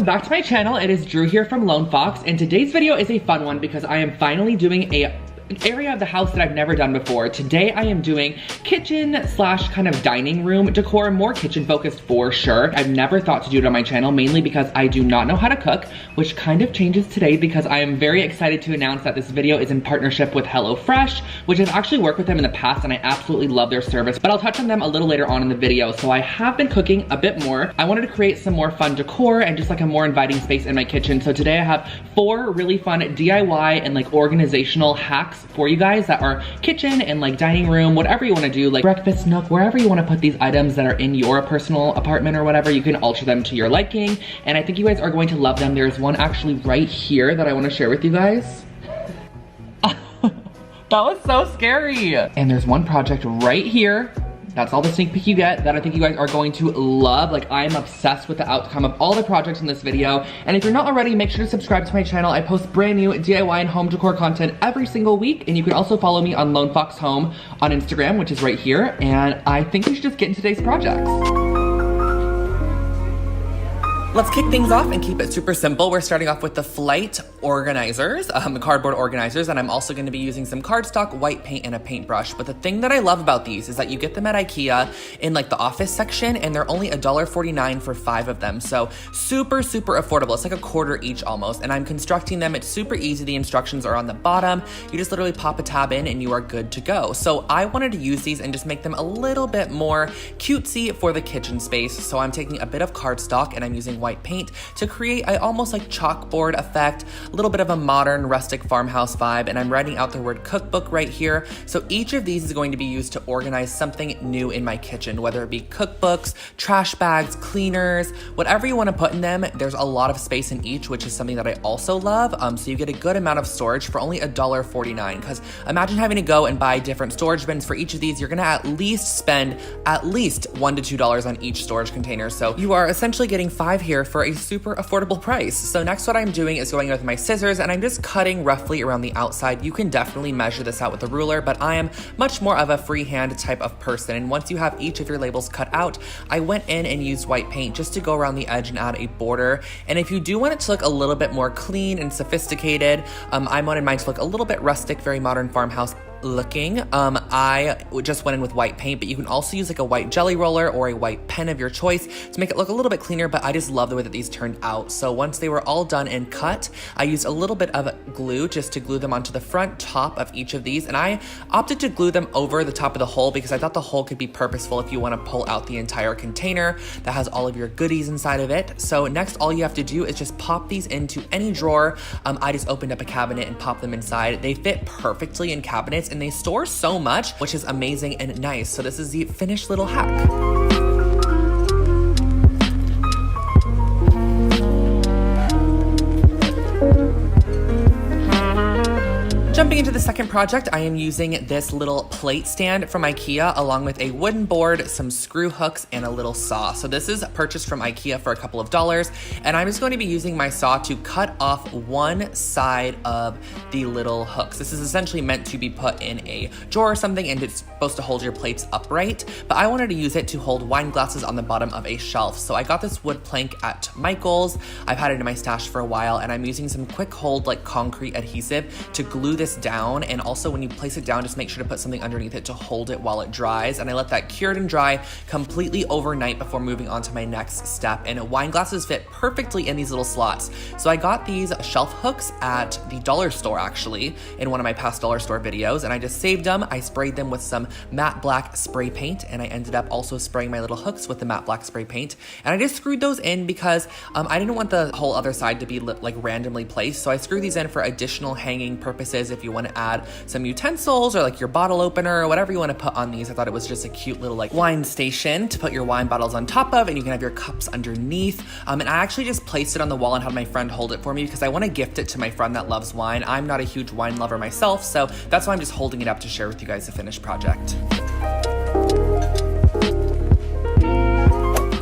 back to my channel. It is Drew here from Lone Fox, and today's video is a fun one because I am finally doing an area of the house that I've never done before. Today I am doing kitchen slash kind of dining room decor, more kitchen focused for sure. I've never thought to do it on my channel, mainly because I do not know how to cook, which kind of changes today because I am very excited to announce that this video is in partnership with HelloFresh, which I've actually worked with them in the past and I absolutely love their service, but I'll touch on them a little later on in the video. So I have been cooking a bit more. I wanted to create some more fun decor and just like a more inviting space in my kitchen. So today I have 4 really fun DIY and like organizational hacks for you guys that are kitchen and like dining room, whatever you want to do, like breakfast nook, wherever you want to put these items that are in your personal apartment or whatever, you can alter them to your liking. And I think you guys are going to love them. There's one actually right here that I want to share with you guys. That was so scary. And there's one project right here. That's all the sneak peek you get that I think you guys are going to love. Like, I'm obsessed with the outcome of all the projects in this video. And if you're not already, make sure to subscribe to my channel. I post brand new DIY and home decor content every single week. And you can also follow me on Lone Fox Home on Instagram, which is right here. And I think we should just get into today's projects. Let's kick things off and keep it super simple. We're starting off with the Flight organizers, cardboard organizers, and I'm also going to be using some cardstock, white paint, and a paintbrush. But the thing that I love about these is that you get them at IKEA in like the office section, and they're only $1.49 for 5 of them. So super, super affordable. It's like a quarter each almost, and I'm constructing them. It's super easy. The instructions are on the bottom. You just literally pop a tab in and you are good to go. So I wanted to use these and just make them a little bit more cutesy for the kitchen space. So I'm taking a bit of cardstock and I'm using white paint to create a almost like chalkboard effect, a little bit of a modern rustic farmhouse vibe, and I'm writing out the word cookbook right here. So each of these is going to be used to organize something new in my kitchen, whether it be cookbooks, trash bags, cleaners, whatever you want to put in them. There's a lot of space in each, which is something that I also love. So you get a good amount of storage for only $1.49, because imagine having to go and buy different storage bins for each of these. You're gonna at least spend at least $1 to $2 on each storage container. So you are essentially getting 5 here for a super affordable price. So next what I'm doing is going with my scissors and I'm just cutting roughly around the outside. You can definitely measure this out with a ruler, but I am much more of a freehand type of person. And once you have each of your labels cut out, I went in and used white paint just to go around the edge and add a border. And if you do want it to look a little bit more clean and sophisticated, I wanted mine to look a little bit rustic, very modern farmhouse looking. I just went in with white paint, but you can also use like a white jelly roller or a white pen of your choice to make it look a little bit cleaner, but I just love the way that these turned out. So once they were all done and cut, I used a little bit of glue just to glue them onto the front top of each of these, and I opted to glue them over the top of the hole because I thought the hole could be purposeful if you want to pull out the entire container that has all of your goodies inside of it. So next all you have to do is just pop these into any drawer. I just opened up a cabinet and popped them inside. They fit perfectly in cabinets and they store so much, which is amazing and nice. So this is the finished little hack. Jumping into the second project, I am using this little plate stand from IKEA along with a wooden board, some screw hooks, and a little saw. So this is purchased from IKEA for a couple of dollars, and I'm just going to be using my saw to cut off one side of the little hooks. This is essentially meant to be put in a drawer or something, and it's supposed to hold your plates upright, but I wanted to use it to hold wine glasses on the bottom of a shelf. So I got this wood plank at Michael's. I've had it in my stash for a while, and I'm using some quick hold like concrete adhesive to glue this down, and also when you place it down, just make sure to put something underneath it to hold it while it dries. And I let that cure and dry completely overnight before moving on to my next step. And wine glasses fit perfectly in these little slots. So I got these shelf hooks at the dollar store actually in one of my past dollar store videos, and I just saved them. I sprayed them with some matte black spray paint, and I ended up also spraying my little hooks with the matte black spray paint. And I just screwed those in because I didn't want the whole other side to be like randomly placed. So I screwed these in for additional hanging purposes. If you want to add some utensils or like your bottle opener or whatever you want to put on these. I thought it was just a cute little like wine station to put your wine bottles on top of, and you can have your cups underneath. And I actually just placed it on the wall and had my friend hold it for me because I want to gift it to my friend that loves wine. I'm not a huge wine lover myself, so that's why I'm just holding it up to share with you guys the finished project.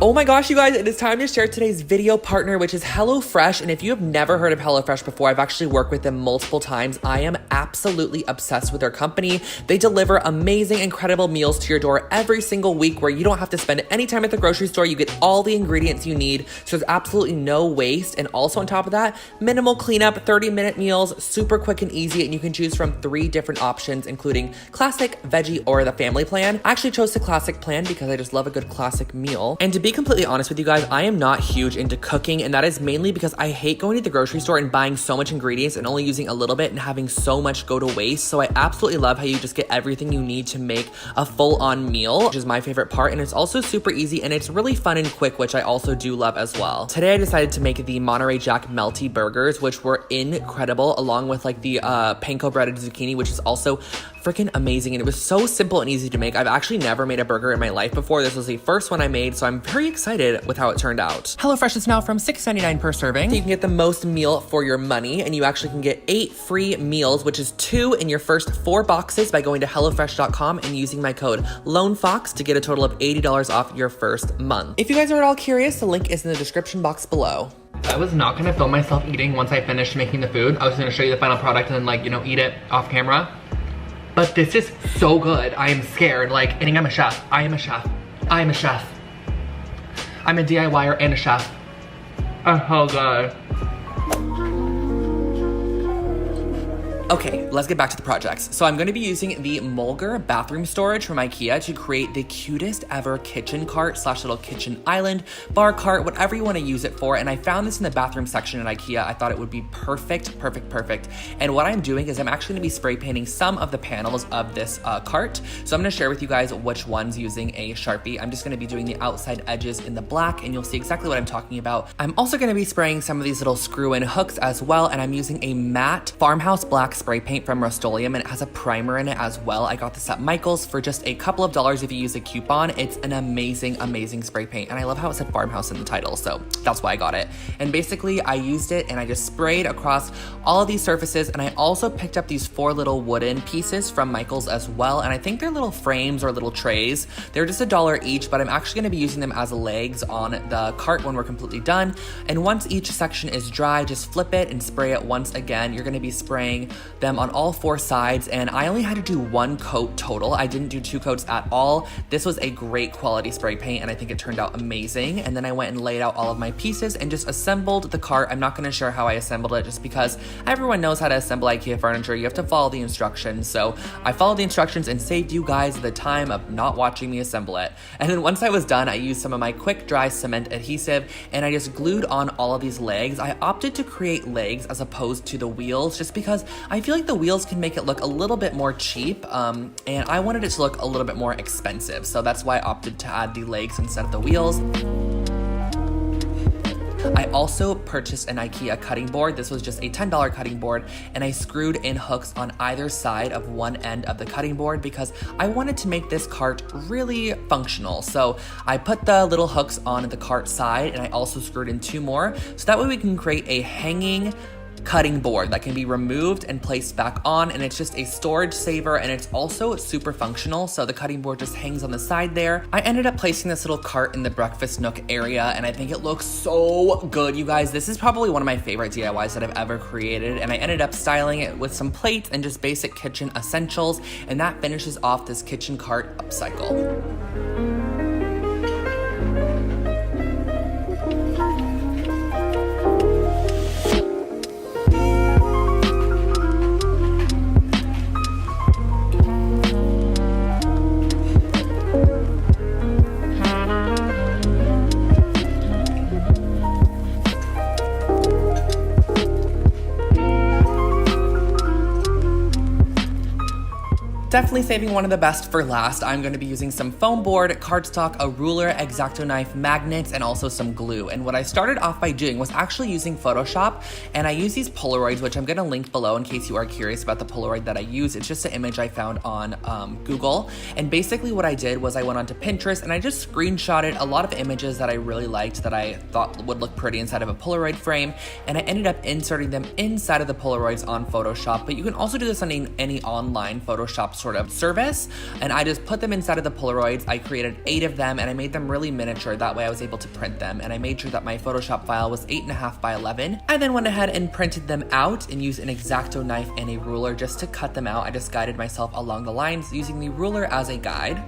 Oh my gosh, you guys, it is time to share today's video partner, which is HelloFresh. And if you have never heard of HelloFresh before, I've actually worked with them multiple times. I am absolutely obsessed with their company. They deliver amazing, incredible meals to your door every single week where you don't have to spend any time at the grocery store. You get all the ingredients you need. So there's absolutely no waste. And also on top of that, minimal cleanup, 30-minute meals, super quick and easy. And you can choose from 3 different options, including classic, veggie, or the family plan. I actually chose the classic plan because I just love a good classic meal. And to be completely honest with you guys, I am not huge into cooking, and that is mainly because I hate going to the grocery store and buying so much ingredients and only using a little bit and having so much go to waste. So I absolutely love how you just get everything you need to make a full-on meal, which is my favorite part. And it's also super easy and it's really fun and quick, which I also do love as well. Today I decided to make the Monterey Jack melty burgers, which were incredible, along with like the panko breaded zucchini, which is also freaking amazing. And it was so simple and easy to make. I've actually never made a burger in my life before. This was the first one I made, so I'm very excited with how it turned out. HelloFresh is now from $6.99 per serving. So you can get the most meal for your money, and you actually can get 8 free meals, which is 2 in your first 4 boxes by going to HelloFresh.com and using my code LONEFOX to get a total of $80 off your first month. If you guys are at all curious, the link is in the description box below. I was not gonna film myself eating once I finished making the food. I was gonna show you the final product and then, like, you know, eat it off camera. But this is so good. I am scared. Like, I think I'm a chef. I am a chef. I am a chef. I'm a DIYer and a chef. Oh, God. Okay, let's get back to the projects. So I'm gonna be using the Mulger bathroom storage from IKEA to create the cutest ever kitchen cart / little kitchen island, bar cart, whatever you wanna use it for. And I found this in the bathroom section at IKEA. I thought it would be perfect, perfect, perfect. And what I'm doing is I'm actually gonna be spray painting some of the panels of this cart. So I'm gonna share with you guys which ones using a Sharpie. I'm just gonna be doing the outside edges in the black, and you'll see exactly what I'm talking about. I'm also gonna be spraying some of these little screw-in hooks as well, and I'm using a matte Farmhouse Black spray paint from Rust-Oleum, and it has a primer in it as well. I got this at Michael's for just a couple of dollars if you use a coupon. It's an amazing, amazing spray paint, and I love how it said Farmhouse in the title, so that's why I got it. And basically, I used it and I just sprayed across all of these surfaces, and I also picked up these 4 little wooden pieces from Michael's as well, and I think they're little frames or little trays. They're just $1 each, but I'm actually gonna be using them as legs on the cart when we're completely done. And once each section is dry, just flip it and spray it once again. You're gonna be spraying them on all 4 sides, and I only had to do 1 coat total. I didn't do 2 coats at all. This was a great quality spray paint, and I think it turned out amazing. And then I went and laid out all of my pieces and just assembled the cart. I'm not gonna share how I assembled it just because everyone knows how to assemble IKEA furniture. You have to follow the instructions. So I followed the instructions and saved you guys the time of not watching me assemble it. And then once I was done, I used some of my quick dry cement adhesive, and I just glued on all of these legs. I opted to create legs as opposed to the wheels just because I feel like the wheels can make it look a little bit more cheap, and I wanted it to look a little bit more expensive, so that's why I opted to add the legs instead of the wheels. I also purchased an IKEA cutting board. This was just a $10 cutting board, and I screwed in hooks on either side of one end of the cutting board because I wanted to make this cart really functional. So I put the little hooks on the cart side, and I also screwed in 2 more, so that way we can create a hanging cutting board that can be removed and placed back on, and it's just a storage saver, and it's also super functional, so the cutting board just hangs on the side there. I ended up placing this little cart in the breakfast nook area, and I think it looks so good, you guys. This is probably one of my favorite DIYs that I've ever created, and I ended up styling it with some plates and just basic kitchen essentials, and that finishes off this kitchen cart upcycle. Definitely saving one of the best for last. I'm going to be using some foam board, cardstock, a ruler, X-Acto knife, magnets, and also some glue. And what I started off by doing was actually using Photoshop, and I use these Polaroids, which I'm going to link below in case you are curious about the Polaroid that I use. It's just an image I found on Google. And basically what I did was I went onto Pinterest and I just screenshotted a lot of images that I really liked that I thought would look pretty inside of a Polaroid frame, and I ended up inserting them inside of the Polaroids on Photoshop. But you can also do this on any online Photoshop sort of service. And I just put them inside of the Polaroids. I created 8 of them and I made them really miniature. That way I was able to print them. And I made sure that my Photoshop file was 8.5 by 11. I then went ahead and printed them out and used an X-Acto knife and a ruler just to cut them out. I just guided myself along the lines using the ruler as a guide.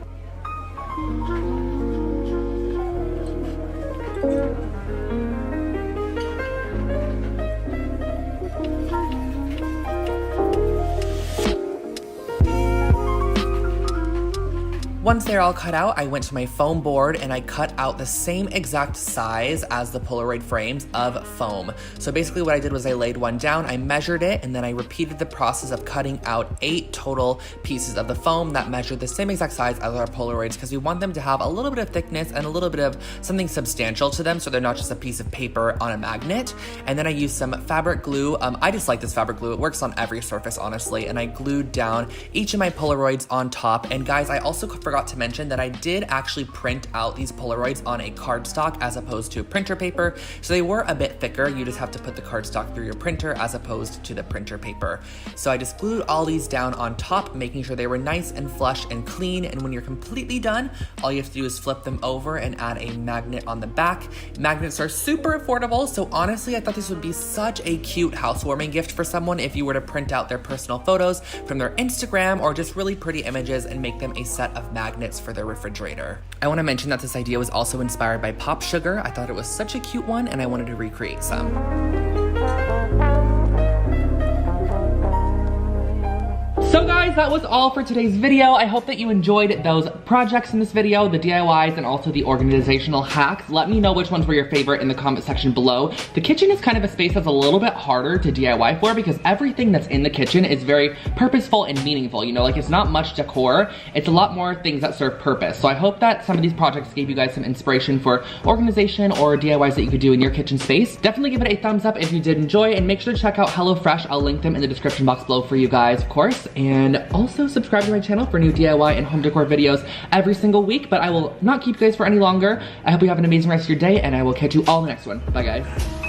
Once they're all cut out, I went to my foam board and I cut out the same exact size as the Polaroid frames of foam. So basically what I did was I laid one down, I measured it, and then I repeated the process of cutting out 8 total pieces of the foam that measured the same exact size as our Polaroids, because we want them to have a little bit of thickness and a little bit of something substantial to them so they're not just a piece of paper on a magnet. And then I used some fabric glue. I just like this fabric glue. It works on every surface, honestly. And I glued down each of my Polaroids on top. And guys, I also forgot to mention that I did actually print out these Polaroids on a cardstock as opposed to printer paper. So they were a bit thicker. You just have to put the cardstock through your printer as opposed to the printer paper. So I just glued all these down on top, making sure they were nice and flush and clean. And when you're completely done, all you have to do is flip them over and add a magnet on the back. Magnets are super affordable. So honestly, I thought this would be such a cute housewarming gift for someone if you were to print out their personal photos from their Instagram or just really pretty images and make them a set of magnets for their refrigerator. I want to mention that this idea was also inspired by Pop Sugar. I thought it was such a cute one and I wanted to recreate some. So guys, that was all for today's video. I hope that you enjoyed those projects in this video, the DIYs and also the organizational hacks. Let me know which ones were your favorite in the comment section below. The kitchen is kind of a space that's a little bit harder to DIY for because everything that's in the kitchen is very purposeful and meaningful. You know, like it's not much decor. It's a lot more things that serve purpose. So I hope that some of these projects gave you guys some inspiration for organization or DIYs that you could do in your kitchen space. Definitely give it a thumbs up if you did enjoy, and make sure to check out HelloFresh. I'll link them in the description box below for you guys, of course. And also subscribe to my channel for new DIY and home decor videos every single week, but I will not keep you guys for any longer. I hope you have an amazing rest of your day, and I will catch you all in the next one. Bye guys.